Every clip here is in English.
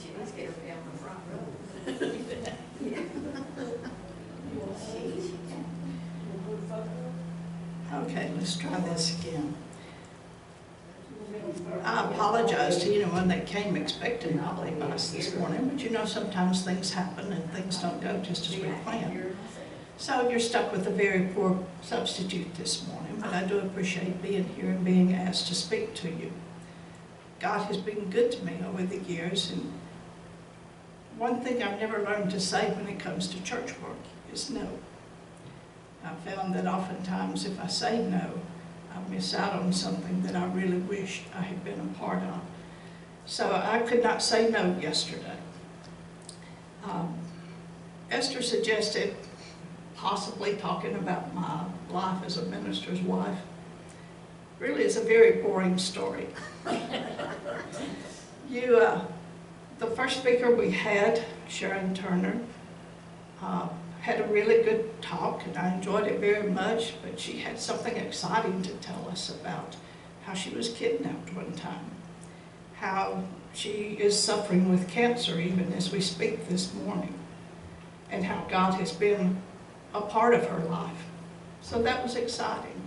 She needs to get her family front row. Okay, let's try this again. I apologize to anyone that came expecting Holly Bice this morning, but you know sometimes things happen and things don't go just as we planned. So you're stuck with a very poor substitute this morning, but I do appreciate being here and being asked to speak to you. God has been good to me over the years, and one thing I've never learned to say when it comes to church work is no. I found that oftentimes if I say no, I miss out on something that I really wished I had been a part of. So I could not say no yesterday. Esther suggested possibly talking about my life as a minister's wife. Really, it's a very boring story. The first speaker we had, Sharon Turner, had a really good talk, and I enjoyed it very much, but she had something exciting to tell us about how she was kidnapped one time, how she is suffering with cancer even as we speak this morning, and how God has been a part of her life. So that was exciting.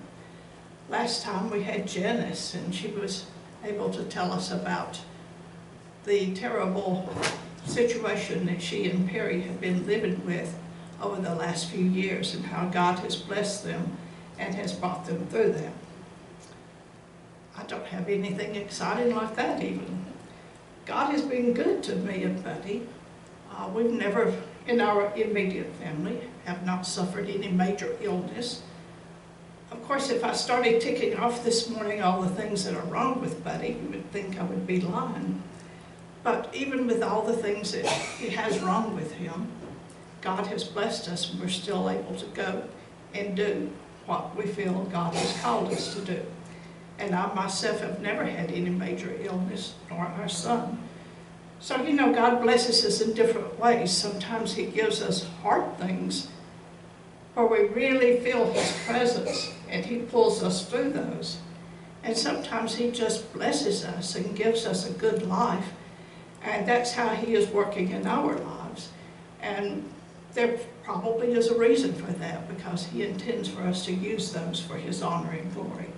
Last time we had Janice, and she was able to tell us about the terrible situation that she and Perry have been living with over the last few years, and how God has blessed them and has brought them through them. I don't have anything exciting like that even. God has been good to me and Buddy. We've never, in our immediate family, have not suffered any major illness. Of course, if I started ticking off this morning all the things that are wrong with Buddy, you would think I would be lying. But even with all the things that he has wrong with him, God has blessed us, and we're still able to go and do what we feel God has called us to do. And I myself have never had any major illness, nor our son. So, you know, God blesses us in different ways. Sometimes he gives us hard things where we really feel his presence, and he pulls us through those. And sometimes he just blesses us and gives us a good life, and that's how he is working in our lives. And there probably is a reason for that, because he intends for us to use those for his honor and glory.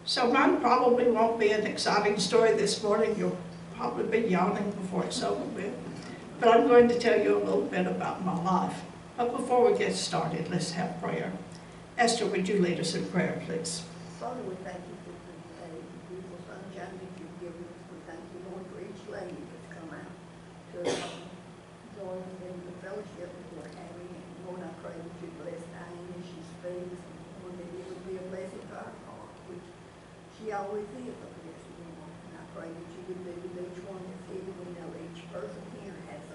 So mine probably won't be an exciting story this morning. You'll probably be yawning before it's over with. But I'm going to tell you a little bit about my life. But before we get started, let's have prayer. Esther, would you lead us in prayer, please? Father, we thank you for the beautiful sunshine that you've given us. We thank you, Lord, for each lady that's come out to join in the fellowship that we're having. And Lord, I pray that you bless Diane as she speaks, and Lord, that it would be a blessing to our heart, which she always is a blessing, Lord. And I pray that you would be with each one that's here. We know each person here has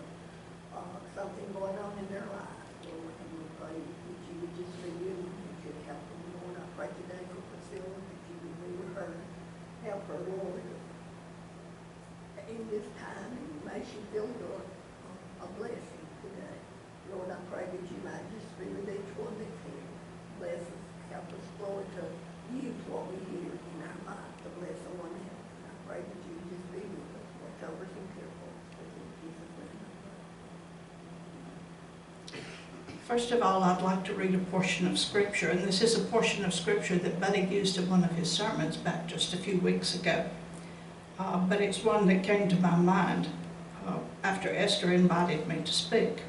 something going on in their lives, Lord, and we pray that you would just be with them, that you'd help them, Lord. I pray today for Priscilla, that you would be with her, help her, Lord, in this time, and may she feel your a blessing today. Lord, I pray that you might just be with each one that's here. Bless us, help us, Lord, to use what we hear in our life to bless someone else. And I pray that you just be with us, watch over us and care for us. In Jesus' name I pray. First of all, I'd like to read a portion of Scripture, and this is a portion of Scripture that Buddy used in one of his sermons back just a few weeks ago. But it's one that came to my mind after Esther invited me to speak.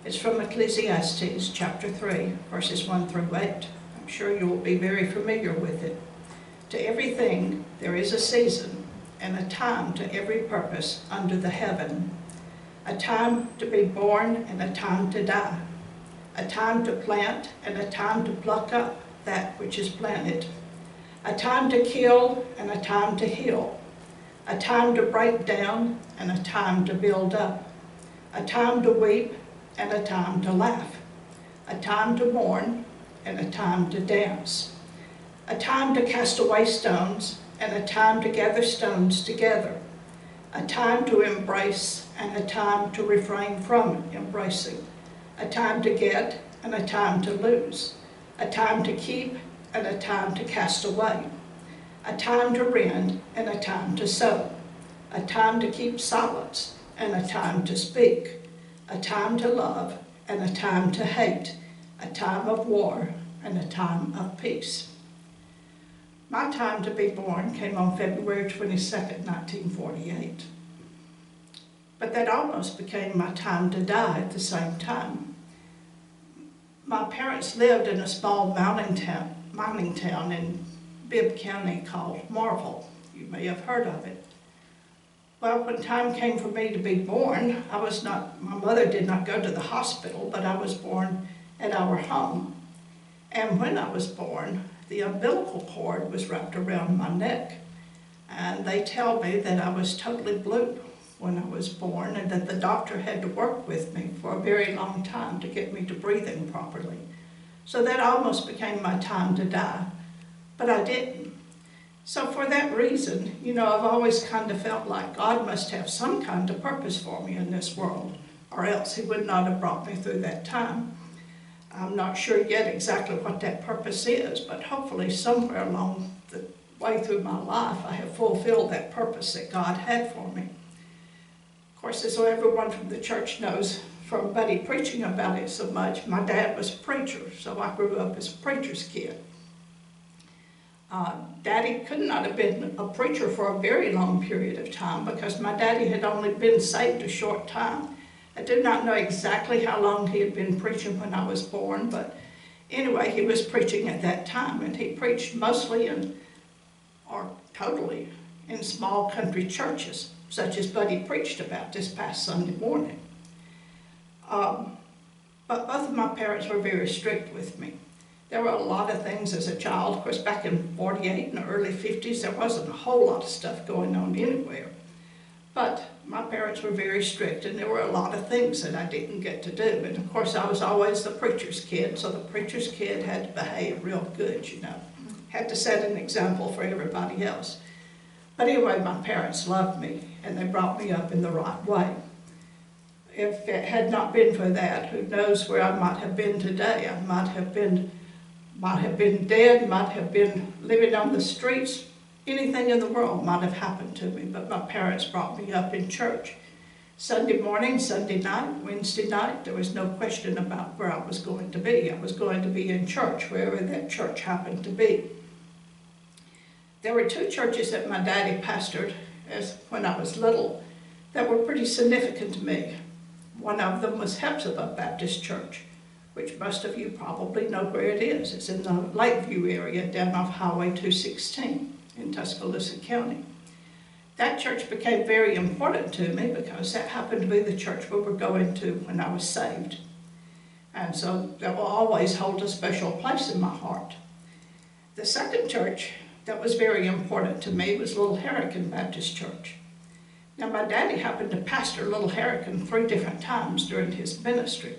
It's from Ecclesiastes chapter 3, verses 1 through 8. I'm sure you will be very familiar with it. To everything there is a season, and a time to every purpose under the heaven. A time to be born and a time to die. A time to plant and a time to pluck up that which is planted. A time to kill and a time to heal. A time to break down and a time to build up. A time to weep and a time to laugh. A time to mourn and a time to dance. A time to cast away stones and a time to gather stones together. A time to embrace and a time to refrain from embracing. A time to get and a time to lose. A time to keep and a time to cast away. A time to rend and a time to sow. A time to keep silence and a time to speak, a time to love and a time to hate, a time of war and a time of peace. My time to be born came on February 22nd, 1948. But that almost became my time to die at the same time. My parents lived in a small mining town in Bibb County called Marvel. You may have heard of it. Well, when time came for me to be born, my mother did not go to the hospital, but I was born at our home. And when I was born, the umbilical cord was wrapped around my neck. And they tell me that I was totally blue when I was born and that the doctor had to work with me for a very long time to get me to breathing properly. So that almost became my time to die, but I didn't. So for that reason, I've always kind of felt like God must have some kind of purpose for me in this world, or else he would not have brought me through that time. I'm not sure yet exactly what that purpose is, but hopefully somewhere along the way through my life I have fulfilled that purpose that God had for me. Of course, as everyone from the church knows from Buddy preaching about it so much, my dad was a preacher, so I grew up as a preacher's kid. Daddy could not have been a preacher for a very long period of time because my daddy had only been saved a short time. I do not know exactly how long he had been preaching when I was born, but anyway, he was preaching at that time, and he preached mostly or totally in small country churches, such as Buddy preached about this past Sunday morning. But both of my parents were very strict with me. There were a lot of things as a child. Of course, back in 48 and the early 50s, there wasn't a whole lot of stuff going on anywhere. But my parents were very strict, and there were a lot of things that I didn't get to do. And of course, I was always the preacher's kid, so the preacher's kid had to behave real good, Had to set an example for everybody else. But anyway, my parents loved me, and they brought me up in the right way. If it had not been for that, who knows where I might have been today. I might have been dead, might have been living on the streets. Anything in the world might have happened to me, but my parents brought me up in church. Sunday morning, Sunday night, Wednesday night, there was no question about where I was going to be. I was going to be in church, wherever that church happened to be. There were two churches that my daddy pastored when I was little that were pretty significant to me. One of them was Hepzibah Baptist Church, which most of you probably know where it is. It's in the Lakeview area down off Highway 216 in Tuscaloosa County. That church became very important to me because that happened to be the church we were going to when I was saved. And so that will always hold a special place in my heart. The second church that was very important to me was Little Harrican Baptist Church. Now, my daddy happened to pastor Little Harrican 3 different times during his ministry.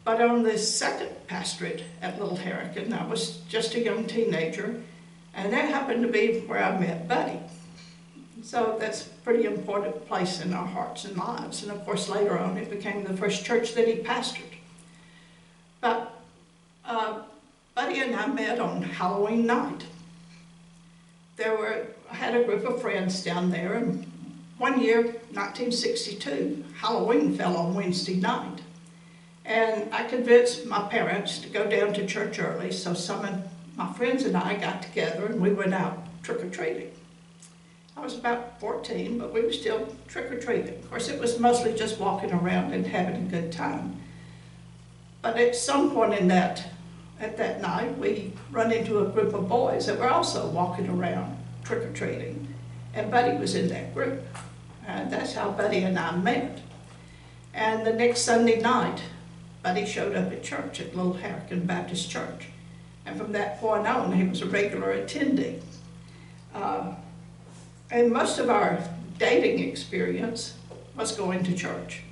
But on this second pastorate at Little Harrican, I was just a young teenager, and that happened to be where I met Buddy. So that's a pretty important place in our hearts and lives. And of course, later on, it became the first church that he pastored. But Buddy and I met on Halloween night. I had a group of friends down there, and one year, 1962, Halloween fell on Wednesday night. And I convinced my parents to go down to church early, so some of my friends and I got together and we went out trick-or-treating. I was about 14, but we were still trick-or-treating. Of course, it was mostly just walking around and having a good time. But at some point at that night, we run into a group of boys that were also walking around trick-or-treating, and Buddy was in that group. And that's how Buddy and I met. And the next Sunday night, Buddy showed up at church at Little Harrican Baptist Church. And from that point on, he was a regular attendee. And most of our dating experience was going to church.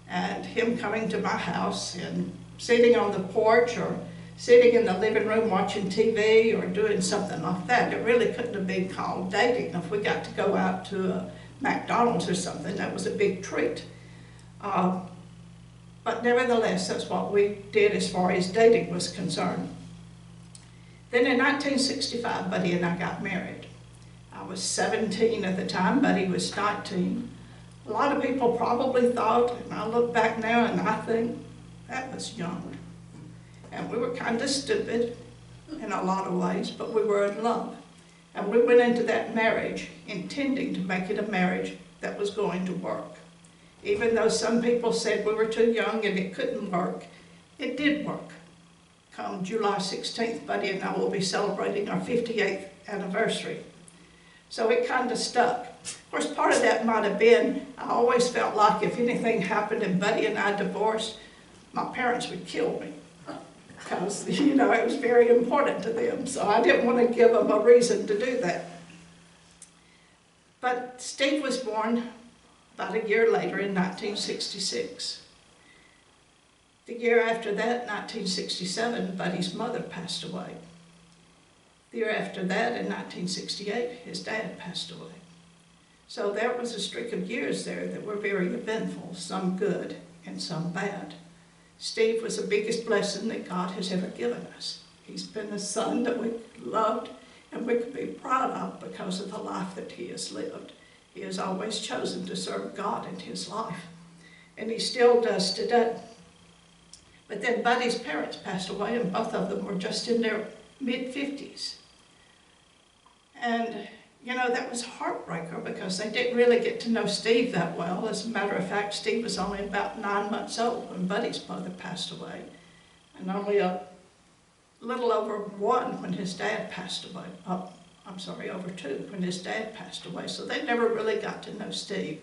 And him coming to my house and sitting on the porch or sitting in the living room watching TV or doing something like that. It really couldn't have been called dating. If we got to go out to a McDonald's or something, that was a big treat. But nevertheless, that's what we did as far as dating was concerned. Then in 1965, Buddy and I got married. I was 17 at the time, Buddy was 19. A lot of people probably thought, and I look back now and I think, that was young. And we were kind of stupid in a lot of ways, but we were in love. And we went into that marriage intending to make it a marriage that was going to work. Even though some people said we were too young and it couldn't work, it did work. Come July 16th, Buddy and I will be celebrating our 58th anniversary. So it kind of stuck. Of course, part of that might have been, I always felt like if anything happened and Buddy and I divorced, my parents would kill me. Because, you know, it was very important to them. So I didn't want to give them a reason to do that. But Steve was born about a year later in 1966. The year after that, 1967, Buddy's mother passed away. The year after that, in 1968, his dad passed away. So there was a streak of years there that were very eventful, some good and some bad. Steve was the biggest blessing that God has ever given us. He's been a son that we loved and we could be proud of because of the life that he has lived. He has always chosen to serve God in his life, and he still does today. But then Buddy's parents passed away, and both of them were just in their mid-50s. And, you know, that was a heartbreaker because they didn't really get to know Steve that well. As a matter of fact, Steve was only about 9 months old when Buddy's mother passed away, and only a little over 1 when his dad passed away. Over 2 when his dad passed away. So they never really got to know Steve.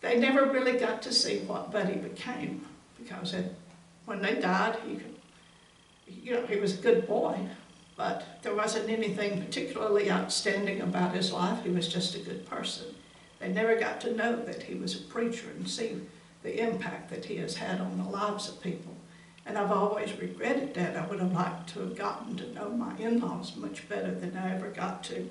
They never really got to see what Buddy became because when they died, he was a good boy. But there wasn't anything particularly outstanding about his life. He was just a good person. They never got to know that he was a preacher and see the impact that he has had on the lives of people. And I've always regretted that. I would have liked to have gotten to know my in-laws much better than I ever got to.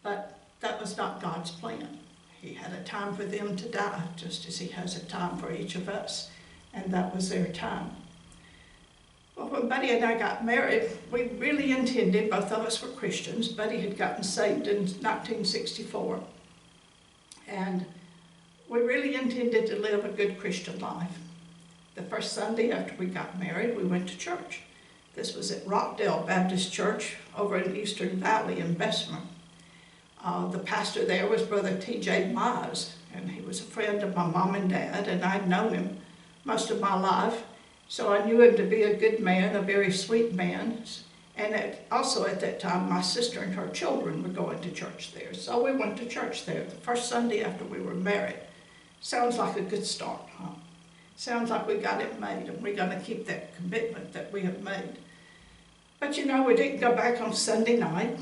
But that was not God's plan. He had a time for them to die, just as he has a time for each of us. And that was their time. Well, when Buddy and I got married, we really intended, both of us were Christians. Buddy had gotten saved in 1964. And we really intended to live a good Christian life. The first Sunday after we got married, we went to church. This was at Rockdale Baptist Church over in Eastern Valley in Bessemer. The pastor there was Brother T.J. Mize, and he was a friend of my mom and dad, and I'd known him most of my life. So I knew him to be a good man, a very sweet man. And also at that time, my sister and her children were going to church there. So we went to church there the first Sunday after we were married. Sounds like a good start, huh? Sounds like we got it made, and we're going to keep that commitment that we have made. But, you know, we didn't go back on Sunday night.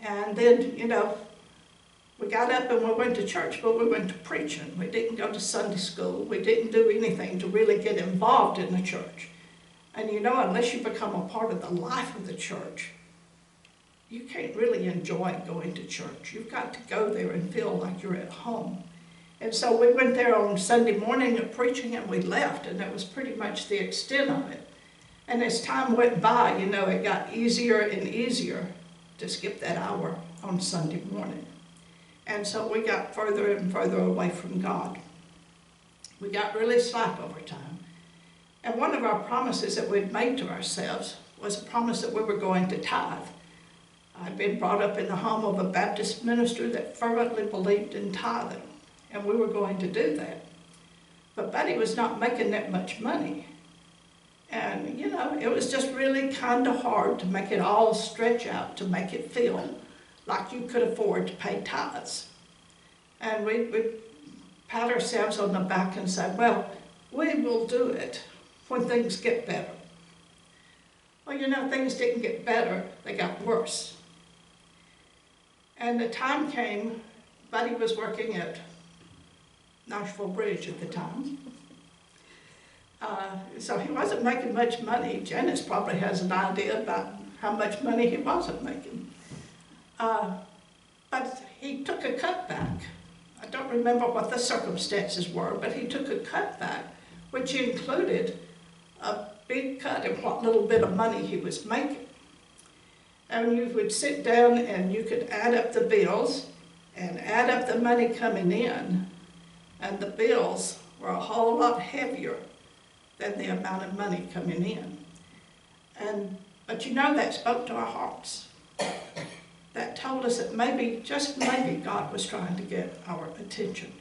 And then, you know, we got up and we went to church, but we went to preaching. We didn't go to Sunday school. We didn't do anything to really get involved in the church. And, you know, unless you become a part of the life of the church, you can't really enjoy going to church. You've got to go there and feel like you're at home. And so we went there on Sunday morning at preaching, and we left, and that was pretty much the extent of it. And as time went by, you know, it got easier and easier to skip that hour on Sunday morning. And so we got further and further away from God. We got really slack over time. And one of our promises that we'd made to ourselves was a promise that we were going to tithe. I'd been brought up in the home of a Baptist minister that fervently believed in tithing, and we were going to do that. But Buddy was not making that much money. And, you know, it was just really kind of hard to make it all stretch out to make it feel like you could afford to pay tithes. And we'd pat ourselves on the back and say, well, we will do it when things get better. Well, you know, things didn't get better, they got worse. And the time came, Buddy was working at Nashville Bridge at the time. So he wasn't making much money. Janice probably has an idea about how much money he wasn't making. But he took a cutback. I don't remember what the circumstances were, but he took a cutback, which included a big cut in what little bit of money he was making. And you would sit down and you could add up the bills and add up the money coming in, and the bills were a whole lot heavier than the amount of money coming in. But you know, that spoke to our hearts. That told us that maybe, just maybe, God was trying to get our attention.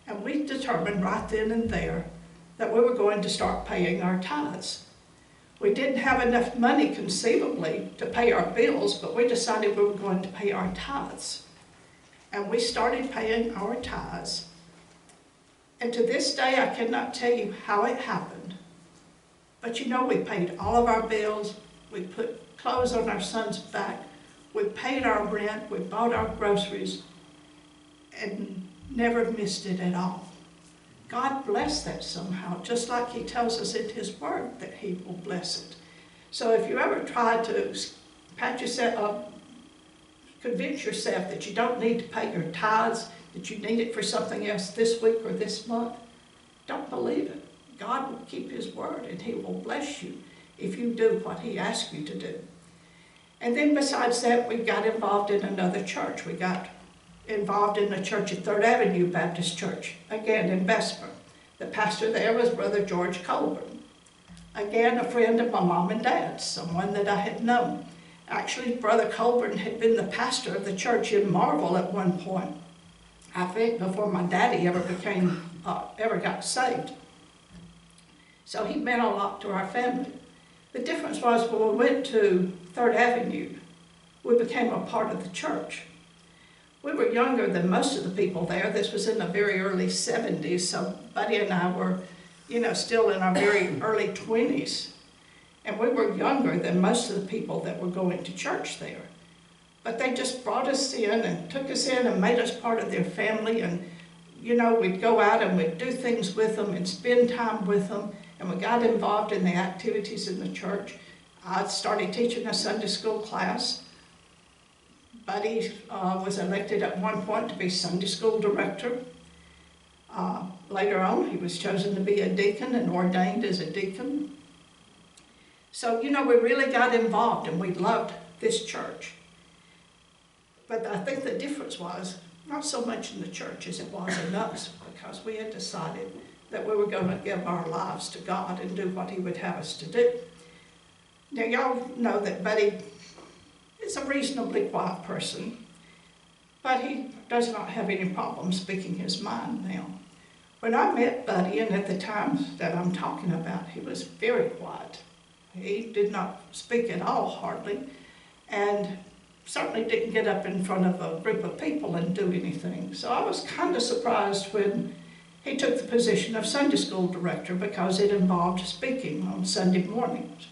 And we determined right then and there that we were going to start paying our tithes. We didn't have enough money conceivably to pay our bills, but we decided we were going to pay our tithes. And we started paying our tithes. And to this day, I cannot tell you how it happened. But you know, we paid all of our bills. We put clothes on our son's back. We paid our rent. We bought our groceries. And never missed it at all. God blessed that somehow, just like He tells us in His Word that He will bless it. So if you ever try to pat yourself up, convince yourself that you don't need to pay your tithes, that you need it for something else this week or this month, don't believe it. God will keep His word, and He will bless you if you do what He asks you to do. And then besides that, we got involved in another church. We got involved in a church at 3rd Avenue Baptist Church, again in Bessemer. The pastor there was Brother George Colburn. Again, a friend of my mom and dad's, someone that I had known. Actually, Brother Colburn had been the pastor of the church in Marvel at one point, I think before my daddy ever got saved. So he meant a lot to our family. The difference was when we went to 3rd Avenue, we became a part of the church. We were younger than most of the people there. This was in the very early 70s, so Buddy and I were, still in our very early 20s. And we were younger than most of the people that were going to church there. But they just brought us in and took us in and made us part of their family. And, we'd go out and we'd do things with them and spend time with them. And we got involved in the activities in the church. I started teaching a Sunday school class. Buddy was elected at one point to be Sunday school director. Later on, he was chosen to be a deacon and ordained as a deacon. So, we really got involved and we loved this church. But I think the difference was not so much in the church as it was in us, because we had decided that we were going to give our lives to God and do what He would have us to do. Now, y'all know that Buddy is a reasonably quiet person, but he does not have any problem speaking his mind now. When I met Buddy, and at the time that I'm talking about, he was very quiet. He did not speak at all, hardly, and certainly didn't get up in front of a group of people and do anything. So I was kind of surprised when he took the position of Sunday school director, because it involved speaking on Sunday mornings.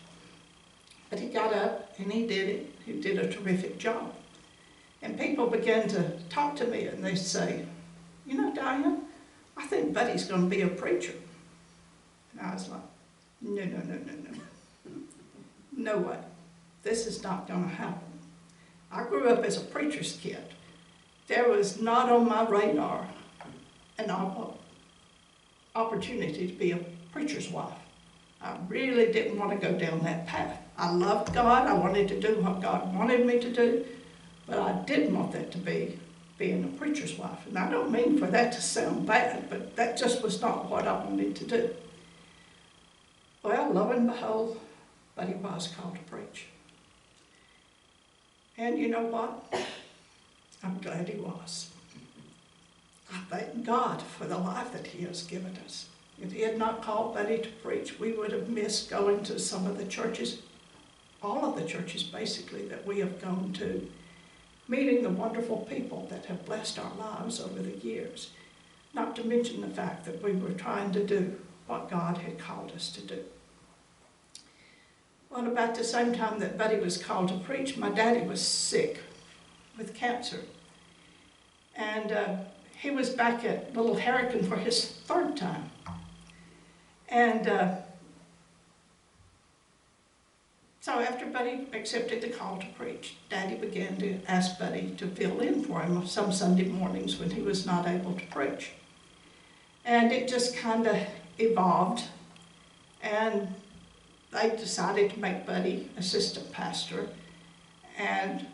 But he got up and he did it. He did a terrific job. And people began to talk to me and they say, Diane, I think Buddy's going to be a preacher. And I was like, no. No way. This is not going to happen. I grew up as a preacher's kid. There was not on my radar an opportunity to be a preacher's wife. I really didn't want to go down that path. I loved God. I wanted to do what God wanted me to do, but I didn't want that to be being a preacher's wife. And I don't mean for that to sound bad, but that just was not what I wanted to do. Well, lo and behold, Buddy was called to preach. And you know what? I'm glad he was. I thank God for the life that He has given us. If He had not called Buddy to preach, we would have missed going to some of the churches, all of the churches basically, that we have gone to, meeting the wonderful people that have blessed our lives over the years, not to mention the fact that we were trying to do what God had called us to do. Well, about the same time that Buddy was called to preach, my daddy was sick with cancer. And he was back at Little Harrican for his 3rd time. And so after Buddy accepted the call to preach, Daddy began to ask Buddy to fill in for him some Sunday mornings when he was not able to preach. And it just kind of evolved, and they decided to make Buddy assistant pastor. And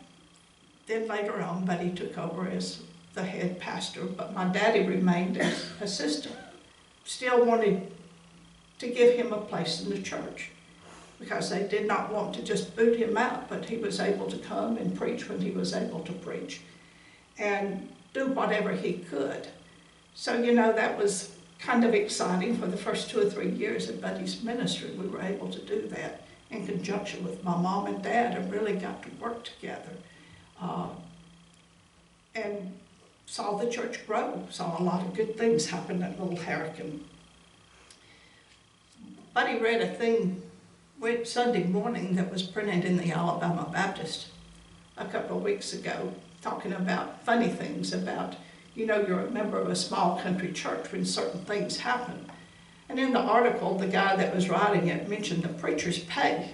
then later on, Buddy took over as the head pastor, but my daddy remained as assistant. Still wanted to give him a place in the church because they did not want to just boot him out, but he was able to come and preach when he was able to preach and do whatever he could. So, you know, that was kind of exciting. For the first 2 or 3 years of Buddy's ministry, we were able to do that in conjunction with my mom and dad and really got to work together. And saw the church grow, saw a lot of good things happen at Little Harrican. Buddy read a thing Sunday morning that was printed in the Alabama Baptist a couple of weeks ago, talking about funny things about, you know, you're a member of a small country church when certain things happen. And in the article, the guy that was writing it mentioned the preacher's pay,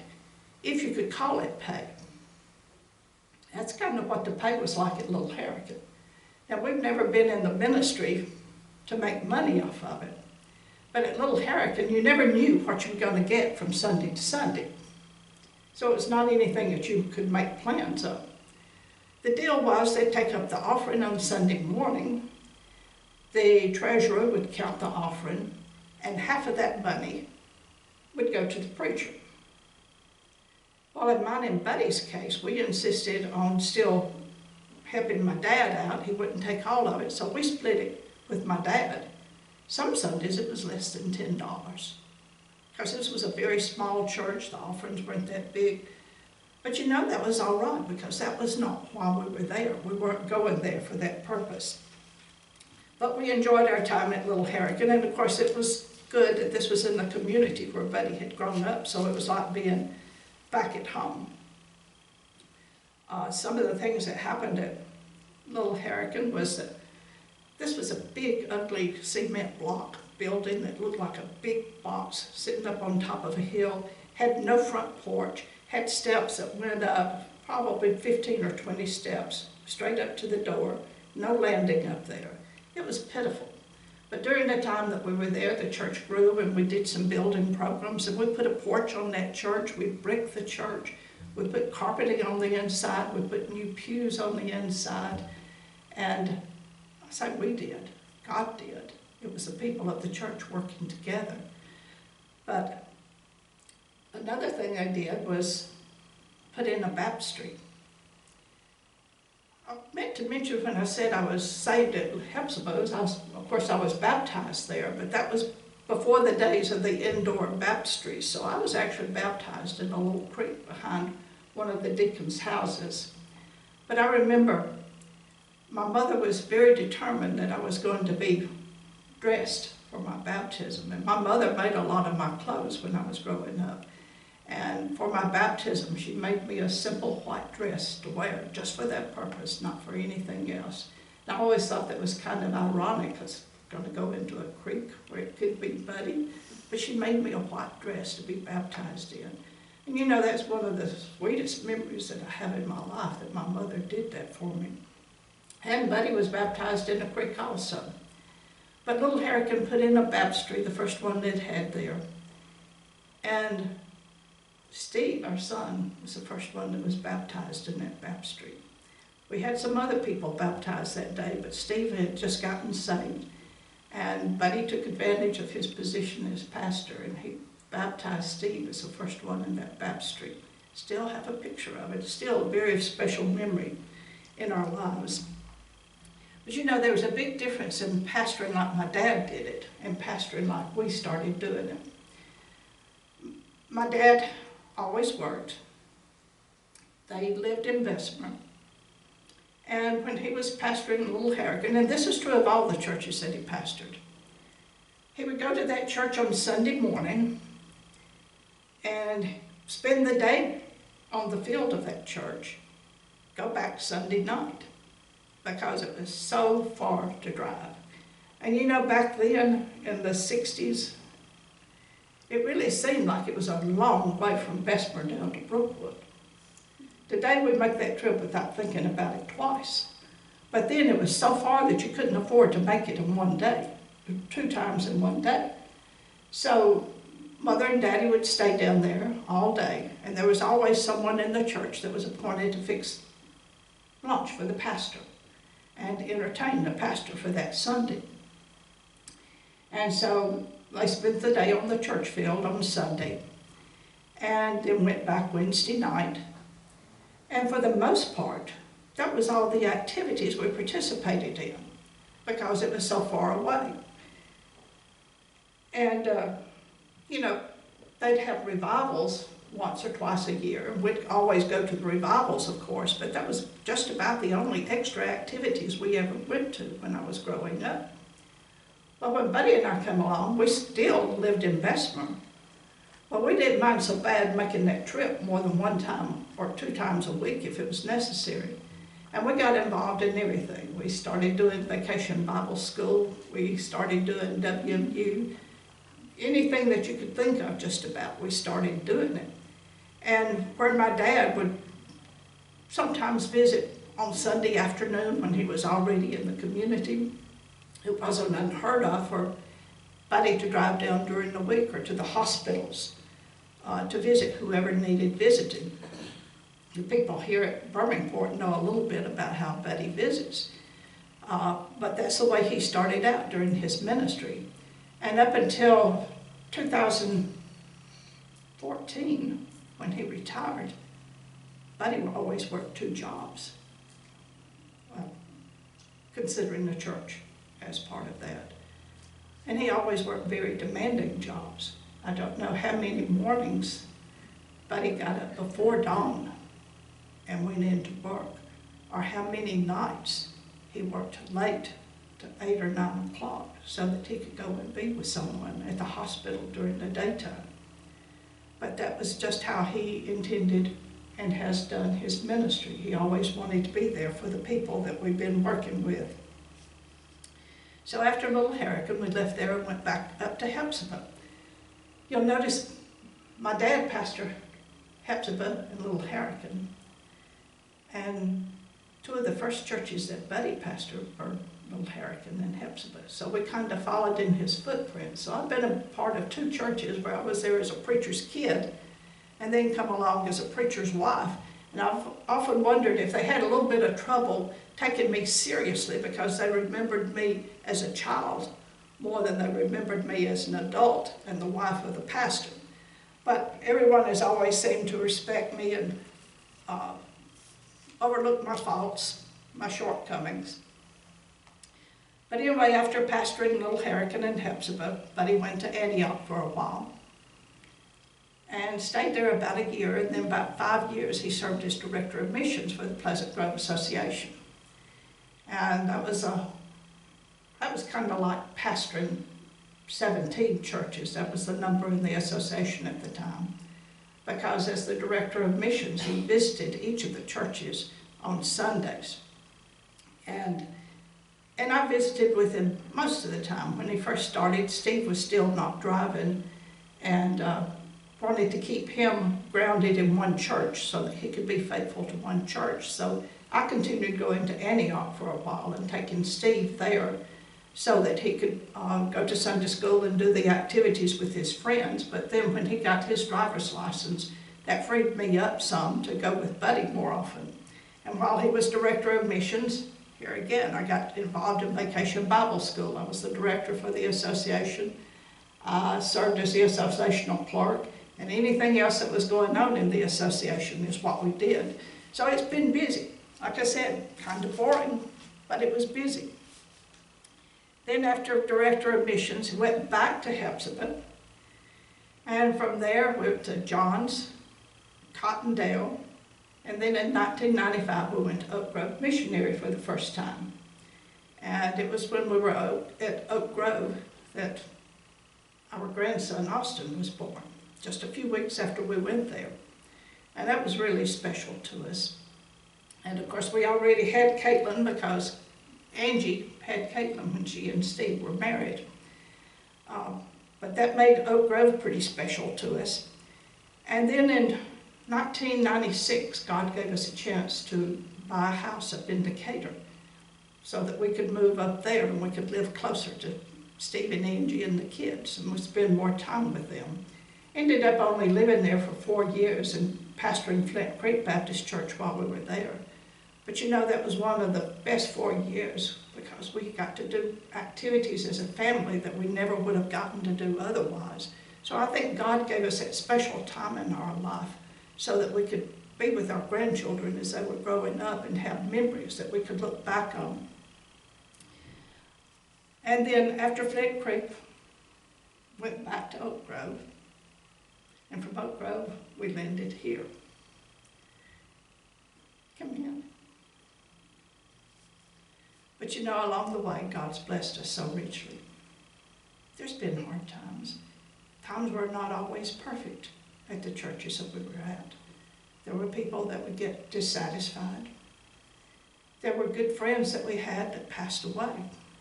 if you could call it pay. That's kind of what the pay was like at Little Harrican. Now, we've never been in the ministry to make money off of it. But at Little Harrican, you never knew what you were going to get from Sunday to Sunday. So it was not anything that you could make plans of. The deal was they'd take up the offering on Sunday morning. The treasurer would count the offering, and half of that money would go to the preacher. Well, in mine and Buddy's case, we insisted on still helping my dad out. He wouldn't take all of it, so we split it with my dad. Some Sundays it was less than $10, because this was a very small church. The offerings weren't that big. But you know, that was all right, because that was not why we were there. We weren't going there for that purpose. But we enjoyed our time at Little Harrican, and of course it was good that this was in the community where Buddy had grown up, so it was like being back at home. Some of the things that happened at Little Harrican was that this was a big, ugly cement block building that looked like a big box sitting up on top of a hill, had no front porch, had steps that went up, probably 15 or 20 steps, straight up to the door, no landing up there. It was pitiful. But during the time that we were there, the church grew and we did some building programs, and we put a porch on that church, we bricked the church, we put carpeting on the inside, we put new pews on the inside, and I say we did, God did. It was the people of the church working together. But another thing I did was put in a baptistry. I meant to mention when I said I was saved at Hepzibah's, of course I was baptized there, but that was before the days of the indoor baptistries. So I was actually baptized in a little creek behind one of the deacons' houses. But I remember my mother was very determined that I was going to be dressed for my baptism. And my mother made a lot of my clothes when I was growing up. And for my baptism, she made me a simple white dress to wear just for that purpose, not for anything else. And I always thought that was kind of ironic, because I'm going to go into a creek where it could be muddy. But she made me a white dress to be baptized in. And you know, that's one of the sweetest memories that I have in my life, that my mother did that for me. And Buddy was baptized in a creek also. But Little Harrican put in a baptistry, the first one they'd had there. And Steve, our son, was the first one that was baptized in that baptistry. We had some other people baptized that day, but Steve had just gotten saved. And Buddy took advantage of his position as pastor, and he baptized Steve as the first one in that baptistry. Still have a picture of it. It's still a very special memory in our lives. But you know, there was a big difference in pastoring like my dad did it and pastoring like we started doing it. My dad always worked. They lived in Bessemer. And when he was pastoring Little Harrican, and this is true of all the churches that he pastored, he would go to that church on Sunday morning and spend the day on the field of that church, go back Sunday night, because it was so far to drive. And you know, back then in the 60s, it really seemed like it was a long way from Bessemer down to Brookwood. Today we make that trip without thinking about it twice. But then it was so far that you couldn't afford to make it in one day, 2 times in one day. So Mother and Daddy would stay down there all day, and there was always someone in the church that was appointed to fix lunch for the pastor. and entertain the pastor for that Sunday. And so they spent the day on the church field on Sunday, and then went back Wednesday night. And for the most part, that was all the activities we participated in, because it was so far away. And, they'd have revivals once or twice a year. We'd always go to the revivals, of course, but that was just about the only extra activities we ever went to when I was growing up. Well, when Buddy and I came along, we still lived in Bessemer. Well, we didn't mind so bad making that trip more than one time or 2 times a week if it was necessary. And we got involved in everything. We started doing Vacation Bible School. We started doing WMU. Anything that you could think of just about, we started doing it. And where my dad would sometimes visit on Sunday afternoon when he was already in the community, it wasn't unheard of for Buddy to drive down during the week or to the hospitals to visit whoever needed visiting. The people here at Birmingport know a little bit about how Buddy visits, but that's the way he started out during his ministry. And up until 2014, when he retired, Buddy always worked 2 jobs, considering the church as part of that. And he always worked very demanding jobs. I don't know how many mornings Buddy got up before dawn and went into work, or how many nights he worked late to 8 or 9 o'clock so that he could go and be with someone at the hospital during the daytime. But that was just how he intended and has done his ministry. He always wanted to be there for the people that we've been working with. So after Little Harrican, we left there and went back up to Hepzibah. You'll notice my dad pastored Hepzibah and Little Harrican, and 2 of the first churches that Buddy pastored were Little Harrican and Hepzibah. So we kind of followed in his footprints. So I've been a part of 2 churches where I was there as a preacher's kid and then come along as a preacher's wife. And I've often wondered if they had a little bit of trouble taking me seriously because they remembered me as a child more than they remembered me as an adult and the wife of the pastor. But everyone has always seemed to respect me and overlook my faults, my shortcomings. But anyway, after pastoring Little Harrican and Hepzibah, Buddy went to Antioch for a while and stayed there about a year, and then about 5 years he served as director of missions for the Pleasant Grove Association. And that was kind of like pastoring 17 churches. That was the number in the association at the time. Because as the director of missions, he visited each of the churches on Sundays. And I visited with him most of the time. When he first started, Steve was still not driving, and wanted to keep him grounded in one church so that he could be faithful to one church. So I continued going to Antioch for a while and taking Steve there so that he could go to Sunday school and do the activities with his friends. But then when he got his driver's license, that freed me up some to go with Buddy more often. And while he was director of missions, here again, I got involved in Vacation Bible School. I was the director for the association. I served as the associational clerk, and anything else that was going on in the association is what we did. So it's been busy. Like I said, kind of boring, but it was busy. Then after director of missions, he went back to Hepzibah, and from there went to Johns, Cottondale, and then in 1995 we went to Oak Grove Missionary for the first time. And it was when we were at Oak Grove that our grandson Austin was born, just a few weeks after we went there. And that was really special to us. And of course we already had Caitlin because Angie had Caitlin when she and Steve were married. But that made Oak Grove pretty special to us. And then in 1996, God gave us a chance to buy a house up in Decatur so that we could move up there and we could live closer to Steve and Angie and the kids, and we spend more time with them. Ended up only living there for 4 years and pastoring Flint Creek Baptist Church while we were there. But you know, that was one of the best 4 years because we got to do activities as a family that we never would have gotten to do otherwise. So I think God gave us that special time in our life so that we could be with our grandchildren as they were growing up and have memories that we could look back on. And then after Flint Creek, went back to Oak Grove. And from Oak Grove, we landed here. Come in. But you know, along the way, God's blessed us so richly. There's been hard times. Times were not always perfect at the churches that we were at. There were people that would get dissatisfied. There were good friends that we had that passed away,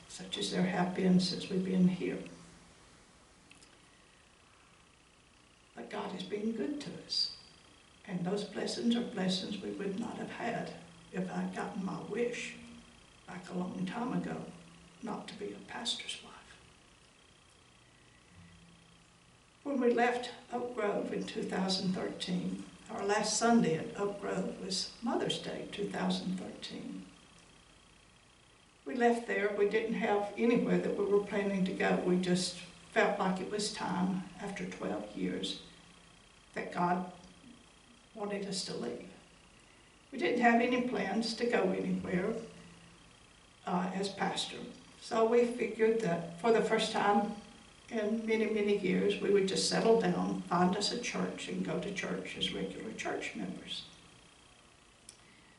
such as there have been since we've been here. But God has been good to us. And those blessings are blessings we would not have had if I'd gotten my wish back a long time ago, not to be a pastor's wife. When we left Oak Grove in 2013, our last Sunday at Oak Grove was Mother's Day 2013. We left there. We didn't have anywhere that we were planning to go. We just felt like it was time, after 12 years, that God wanted us to leave. We didn't have any plans to go anywhere as pastor. So we figured that for the first time in many, many years, we would just settle down, find us a church, and go to church as regular church members.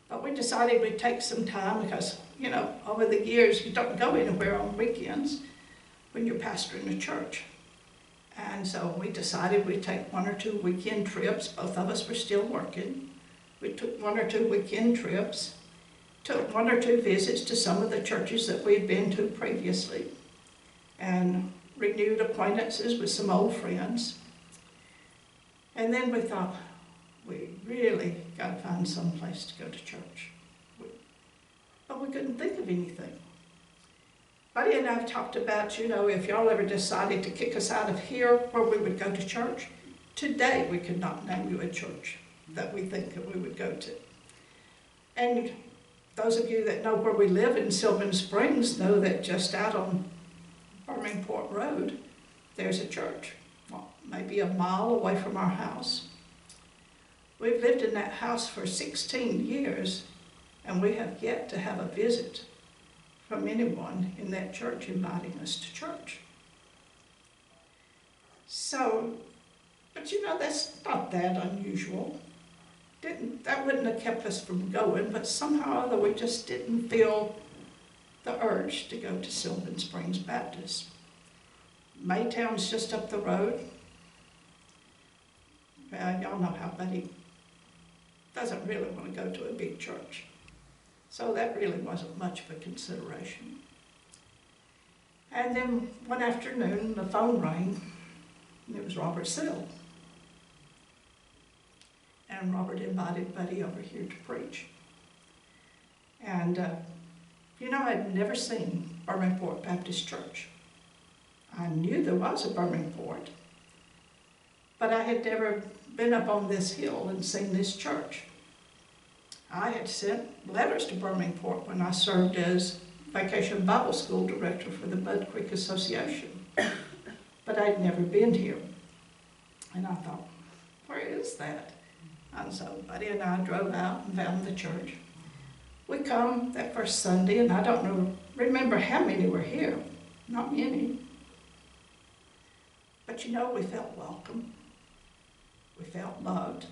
But we decided we'd take some time because, you know, over the years, you don't go anywhere on weekends when you're pastoring a church. And so we decided we'd take 1 or 2 weekend trips. Both of us were still working. We took 1 or 2 weekend trips, took 1 or 2 visits to some of the churches that we had been to previously, and renewed acquaintances with some old friends. And then we thought, we really got to find some place to go to church. But we couldn't think of anything. Buddy and I have talked about, you know, if y'all ever decided to kick us out of here where we would go to church, today we could not name you a church that we think that we would go to. And those of you that know where we live in Sylvan Springs know that just out on Birmingport Road, there's a church, well, maybe a mile away from our house. We've lived in that house for 16 years, and we have yet to have a visit from anyone in that church inviting us to church. So, but you know, that's not that unusual. That wouldn't have kept us from going, but somehow or other we just didn't feel the urge to go to Sylvan Springs Baptist. Maytown's just up the road. Well, y'all know how Buddy doesn't really want to go to a big church. So that really wasn't much of a consideration. And then one afternoon, the phone rang, and it was Robert Sill. And Robert invited Buddy over here to preach. And, you know, I'd never seen Birmingport Baptist Church. I knew there was a Birmingport, but I had never been up on this hill and seen this church. I had sent letters to Birmingport when I served as Vacation Bible School Director for the Mud Creek Association, but I'd never been here. And I thought, where is that? And so Buddy and I drove out and found the church. We come that first Sunday, and I don't remember how many were here. Not many. But you know, we felt welcome. We felt loved.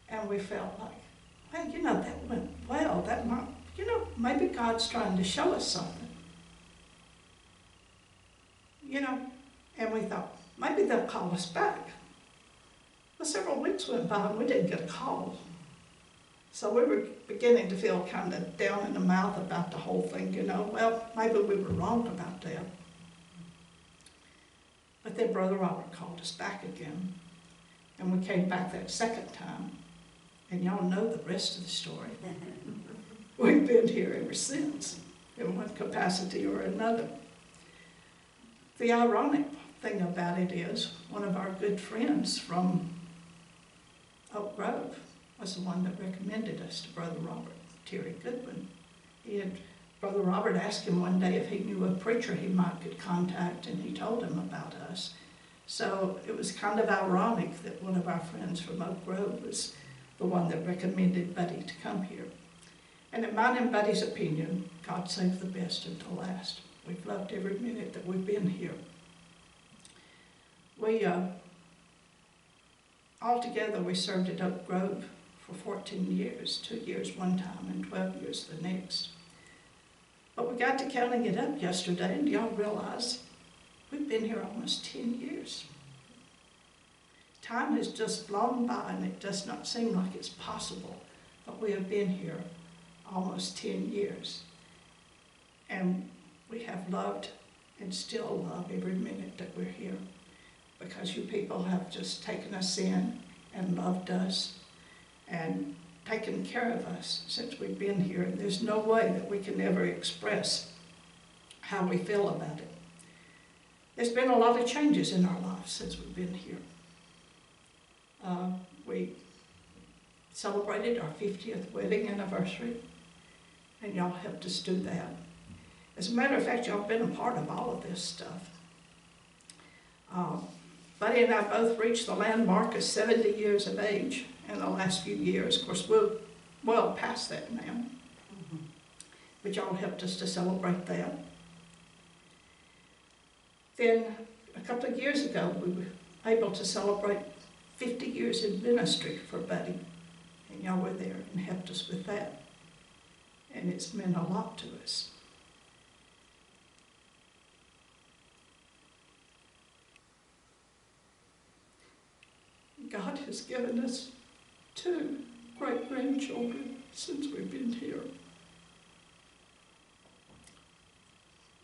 And we felt like, well, you know, that went well. That might, you know, maybe God's trying to show us something. You know, and we thought, maybe they'll call us back. Well, several weeks went by and we didn't get a call. So we were beginning to feel kind of down in the mouth about the whole thing, you know. Well, maybe we were wrong about that. But then Brother Robert called us back again. And we came back that second time. And y'all know the rest of the story. We've been here ever since, in one capacity or another. The ironic thing about it is, one of our good friends from Oak Grove was the one that recommended us to Brother Robert Terry Goodwin. Brother Robert asked him one day if he knew a preacher he might could contact, and he told him about us. So it was kind of ironic that one of our friends from Oak Grove was the one that recommended Buddy to come here. And in mine and Buddy's opinion, God saved the best until last. We've loved every minute that we've been here. Altogether, we served at Oak Grove for 14 years, 2 years one time and 12 years the next. But we got to counting it up yesterday, and y'all realize we've been here almost 10 years. Time has just flown by, and it does not seem like it's possible, but we have been here almost 10 years. And we have loved and still love every minute that we're here, because you people have just taken us in and loved us and taken care of us since we've been here. And there's no way that we can ever express how we feel about it. There's been a lot of changes in our lives since we've been here. We celebrated our 50th wedding anniversary, and y'all helped us do that. As a matter of fact, y'all have been a part of all of this stuff. Buddy and I both reached the landmark of 70 years of age in the last few years. Of course, we're well past that now, but y'all helped us to celebrate that. Then, a couple of years ago, we were able to celebrate 50 years in ministry for Buddy, and y'all were there and helped us with that. And it's meant a lot to us. God has given us 2 great-grandchildren since we've been here.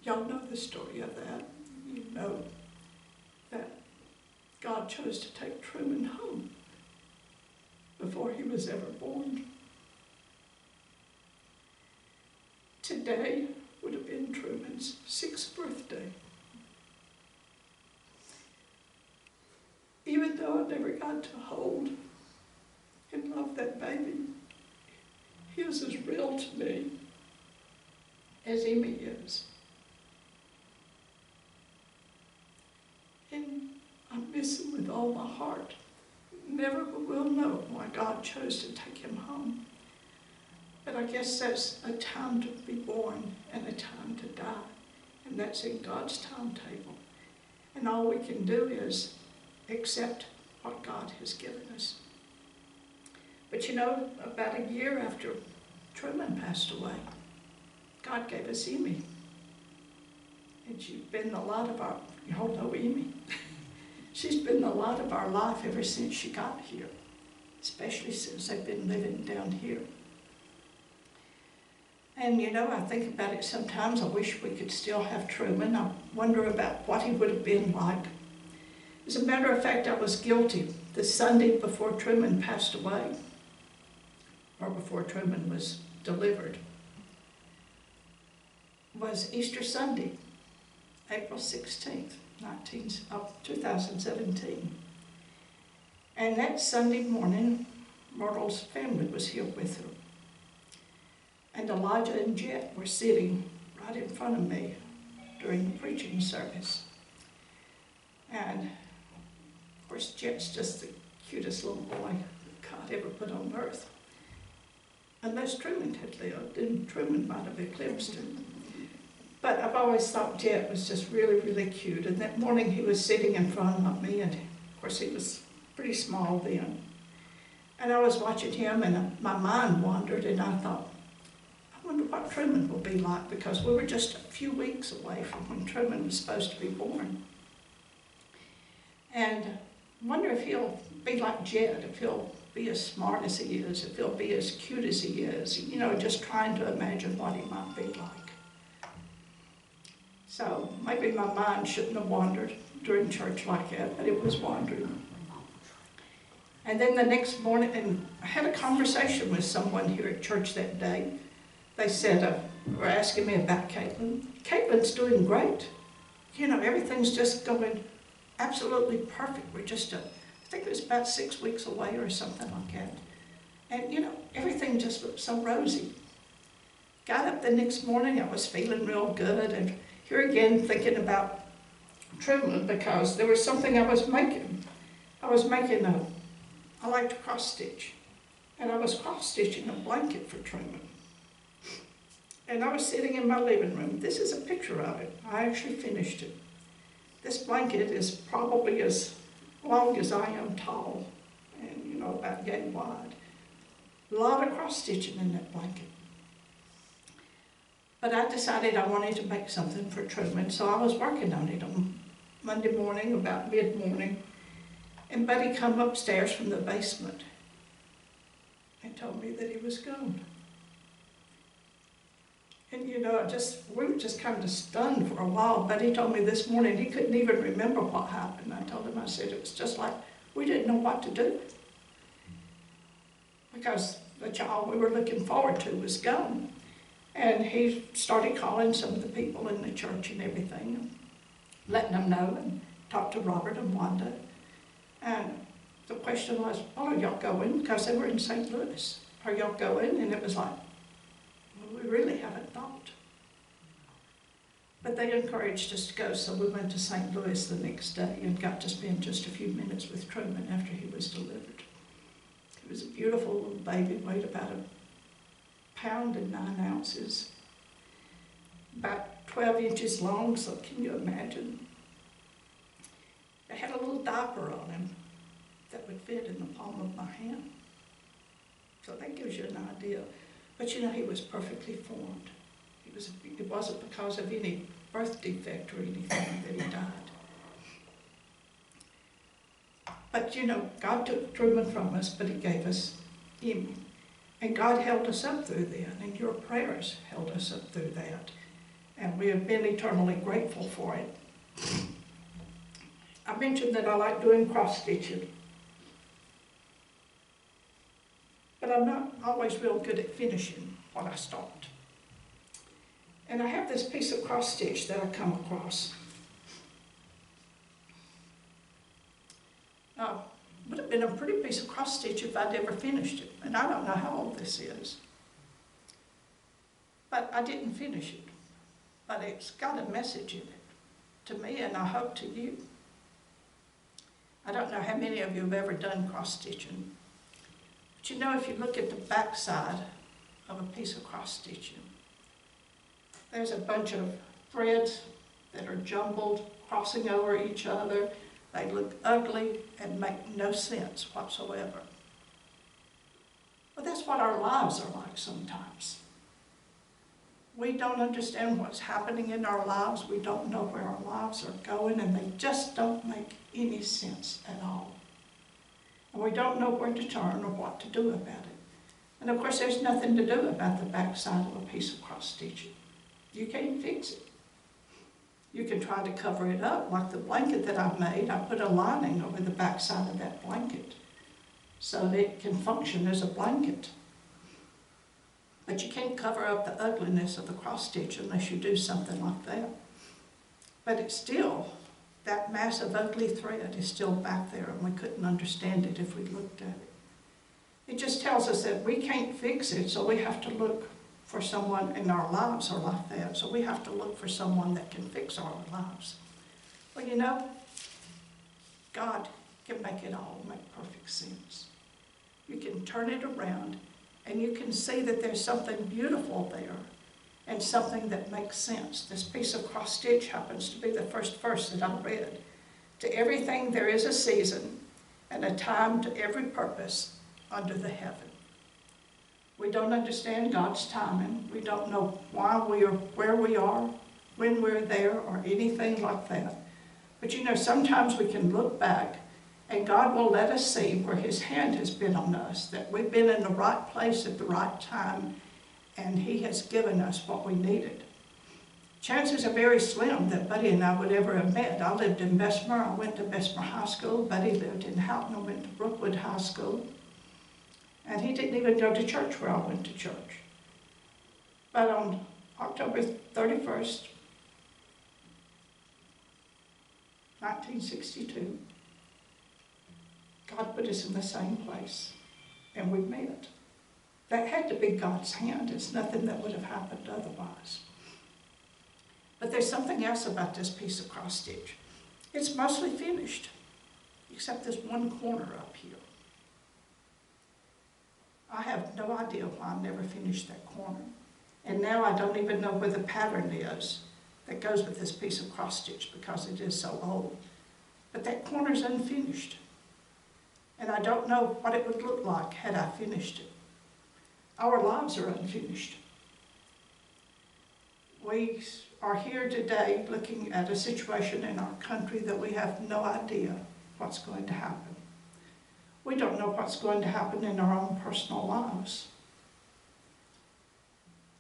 Y'all know the story of that. You know that God chose to take Truman home before he was ever born. Today would have been Truman's 6th birthday. Even though I never got to hold and love that baby, he is as real to me as Amy is. And I miss him with all my heart. Never will know why God chose to take him home. But I guess that's a time to be born and a time to die. And that's in God's timetable. And all we can do is accept what God has given us. But you know, about a year after Truman passed away, God gave us Amy. And she's been the light of our, y'all know Amy. She's been the light of our life ever since she got here, especially since they've been living down here. And you know, I think about it sometimes. I wish we could still have Truman. I wonder about what he would have been like. As a matter of fact, I was guilty. The Sunday before Truman passed away, or before Truman was delivered, was Easter Sunday, April 16th, 2017. And that Sunday morning, Myrtle's family was here with her. And Elijah and Jet were sitting right in front of me during the preaching service. And of course, Jet's just the cutest little boy God ever put on earth. Unless Truman had lived, then Truman might have eclipsed him. But I've always thought Jet was just really, really cute. And that morning he was sitting in front of me, and of course he was pretty small then. And I was watching him, and my mind wandered, and I thought, I wonder what Truman will be like, because we were just a few weeks away from when Truman was supposed to be born. And I wonder if he'll be like Jet, if he'll be as smart as he is, if he'll be as cute as he is, you know, just trying to imagine what he might be like. So maybe my mind shouldn't have wandered during church like that, but it was wandering. And then the next morning, and I had a conversation with someone here at church that day. They said, were asking me about Caitlin. Caitlin's doing great. You know, everything's just going absolutely perfect. We're just, I think it was about 6 weeks away or something like that. And you know, everything just looked so rosy. got up the next morning, I was feeling real good, and here again thinking about Truman, because there was something I was making. I like to cross stitch, and I was cross stitching a blanket for Truman. And I was sitting in my living room. This is a picture of it. I actually finished it. This blanket is probably as long as I am tall, and about yay wide. A lot of cross stitching in that blanket. But I decided I wanted to make something for Truman, so I was working on it on Monday morning, about mid-morning, and Buddy come upstairs from the basement and told me that he was gone. And we were just kind of stunned for a while. Buddy told me this morning he couldn't even remember what happened. I told him, I said, it was just like we didn't know what to do, because the child we were looking forward to was gone. And he started calling some of the people in the church and everything, letting them know, and talked to Robert and Wanda. And the question was, well, are y'all going? Because they were in St. Louis. Are y'all going? And it was like, well, we really haven't thought. But they encouraged us to go, so we went to St. Louis the next day and got to spend just a few minutes with Truman after he was delivered. He was a beautiful little baby, weighed about 1 pound and 9 ounces, about 12 inches long, so can you imagine? I had a little diaper on him that would fit in the palm of my hand. So that gives you an idea. But he was perfectly formed. It wasn't because of any birth defect or anything that he died. But God took Truman from us, but he gave us him. And God held us up through that, and your prayers held us up through that. And we have been eternally grateful for it. I mentioned that I like doing cross stitching, but I'm not always real good at finishing what I start. And I have this piece of cross stitch that I come across. Would have been a pretty piece of cross stitch if I'd ever finished it, and I don't know how old this is. But I didn't finish it, but it's got a message in it to me, and I hope to you. I don't know how many of you have ever done cross stitching, but if you look at the back side of a piece of cross stitching, there's a bunch of threads that are jumbled, crossing over each other. They look ugly and make no sense whatsoever. But that's what our lives are like sometimes. We don't understand what's happening in our lives. We don't know where our lives are going, and they just don't make any sense at all. And we don't know where to turn or what to do about it. And of course, there's nothing to do about the back side of a piece of cross stitching. You can't fix it. You can try to cover it up, like the blanket that I made. I put a lining over the back side of that blanket so that it can function as a blanket. But you can't cover up the ugliness of the cross stitch unless you do something like that. But it's still, that mass of ugly thread is still back there, and we couldn't understand it if we looked at it. It just tells us that we can't fix it, so we have to look for someone, in our lives are like that, so we have to look for someone that can fix our lives. Well, God can make it all make perfect sense. You can turn it around, and you can see that there's something beautiful there, and something that makes sense. This piece of cross stitch happens to be the first verse that I read. To everything there is a season, and a time to every purpose under the heaven. We don't understand God's timing. We don't know why we are where we are, when we're there, or anything like that. But sometimes we can look back, and God will let us see where His hand has been on us, that we've been in the right place at the right time, and He has given us what we needed. Chances are very slim that Buddy and I would ever have met. I lived in Bessemer. I went to Bessemer High School. Buddy lived in Houghton. I went to Brookwood High School. And he didn't even go to church where I went to church. But on October 31st, 1962, God put us in the same place, and we met. That had to be God's hand. It's nothing that would have happened otherwise. But there's something else about this piece of cross stitch. It's mostly finished, except this one corner up here. I have no idea why I never finished that corner. And now I don't even know where the pattern is that goes with this piece of cross stitch because it is so old. But that corner's unfinished. And I don't know what it would look like had I finished it. Our lives are unfinished. We are here today looking at a situation in our country that we have no idea what's going to happen. We don't know what's going to happen in our own personal lives.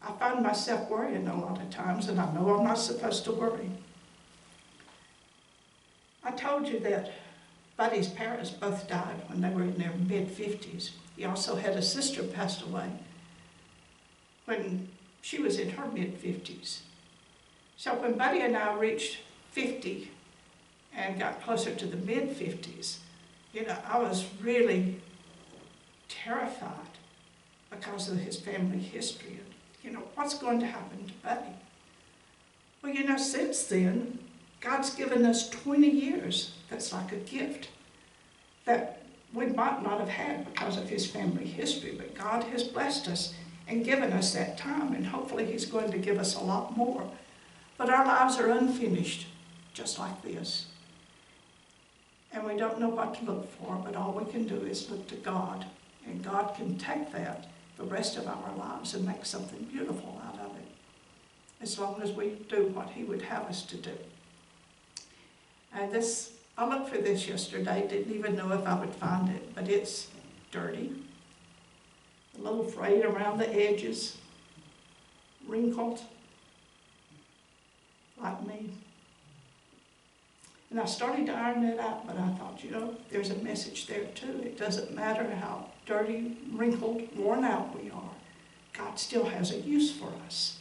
I find myself worrying a lot of times, and I know I'm not supposed to worry. I told you that Buddy's parents both died when they were in their mid-50s. He also had a sister passed away when she was in her mid-50s. So when Buddy and I reached 50 and got closer to the mid-50s, you know, I was really terrified because of his family history. And, you know, what's going to happen to Buddy? Well, you know, since then, God's given us 20 years. That's like a gift that we might not have had because of his family history, but God has blessed us and given us that time, and hopefully he's going to give us a lot more. But our lives are unfinished, just like this. And we don't know what to look for, but all we can do is look to God, and God can take that, the rest of our lives, and make something beautiful out of it, as long as we do what he would have us to do. And this, I looked for this yesterday, didn't even know if I would find it, but it's dirty, a little frayed around the edges, wrinkled, like me. And I started to iron that out, but I thought, you know, there's a message there too. It doesn't matter how dirty, wrinkled, worn out we are. God still has a use for us.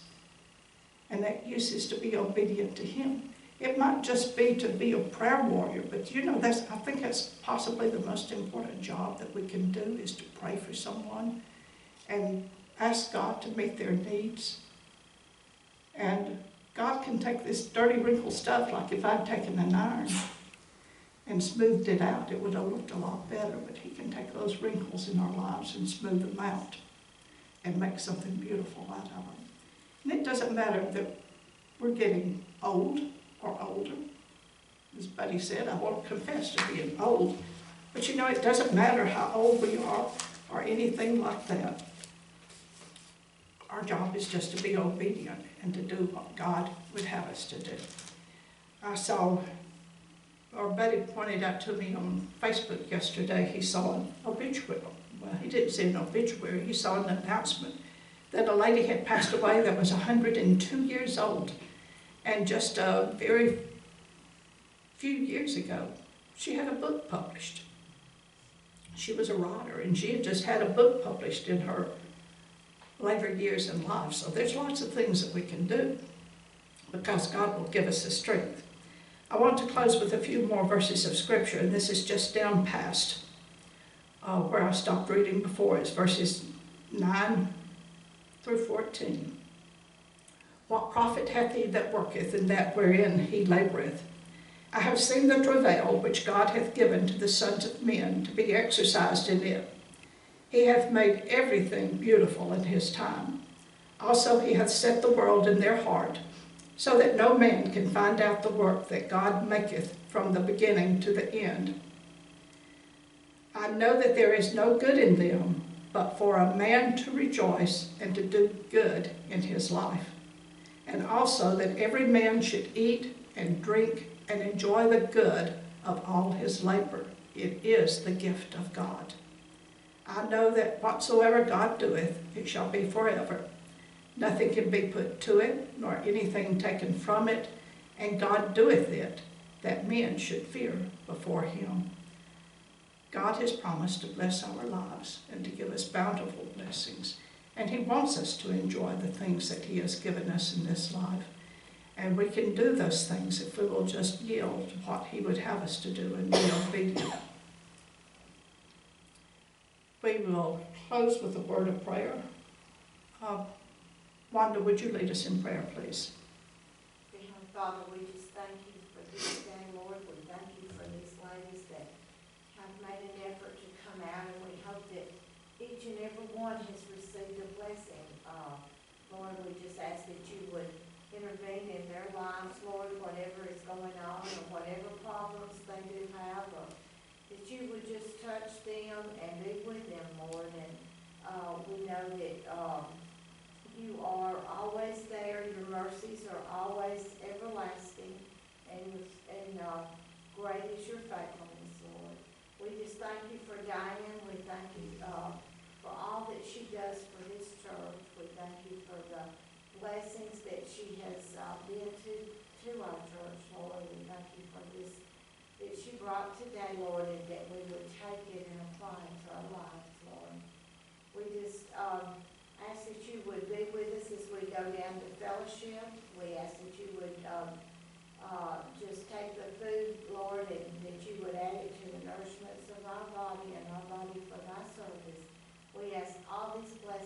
And that use is to be obedient to him. It might just be to be a prayer warrior, but you know, I think that's possibly the most important job that we can do, is to pray for someone and ask God to meet their needs. And God can take this dirty, wrinkled stuff, like if I'd taken an iron and smoothed it out, it would have looked a lot better, but he can take those wrinkles in our lives and smooth them out and make something beautiful out of them. And it doesn't matter that we're getting old or older. As Buddy said, I won't confess to being old, but you know, it doesn't matter how old we are or anything like that. Our job is just to be obedient and to do what God would have us to do. I saw, or Buddy pointed out to me on Facebook yesterday, he saw an obituary. Well, he didn't see an obituary, he saw an announcement that a lady had passed away that was 102 years old. And just a very few years ago, she had a book published. She was a writer, and she had just had a book published in her later years in life. So there's lots of things that we can do because God will give us the strength. I want to close with a few more verses of Scripture, and this is just down past where I stopped reading before. It's verses 9 through 14. What profit hath he that worketh in that wherein he laboureth? I have seen the travail which God hath given to the sons of men to be exercised in it. He hath made everything beautiful in his time. Also he hath set the world in their heart, so that no man can find out the work that God maketh from the beginning to the end. I know that there is no good in them, but for a man to rejoice and to do good in his life. And also that every man should eat and drink and enjoy the good of all his labor. It is the gift of God. I know that whatsoever God doeth, it shall be forever. Nothing can be put to it, nor anything taken from it, and God doeth it, that men should fear before him. God has promised to bless our lives and to give us bountiful blessings. And he wants us to enjoy the things that he has given us in this life. And we can do those things if we will just yield to what he would have us to do and be obedient. we will close with a word of prayer. Wanda, would you lead us in prayer, please? Dear Heavenly Father, we just thank you for this day, Lord. We thank you for these ladies that have made an effort to come out, and we hope that each and every one has received a blessing. Lord, we just ask that you would intervene in their lives, Lord, whatever is going on or whatever problems they do have, or that you would just touch them and be with them, Lord. And we know that you are always there. Your mercies are always everlasting, and great is your faithfulness, Lord. We just thank you for Diane. We thank you for all that she does for this church. We thank you for the blessings that she has been to our church, Lord. We thank you for this that she brought today, Lord, and that we would take it and apply it to our lives, Lord. We just ask that you would be with us as we go down to fellowship. We ask that you would just take the food, Lord, and that you would add it to the nourishments of our body and our body for thy service. We ask all these blessings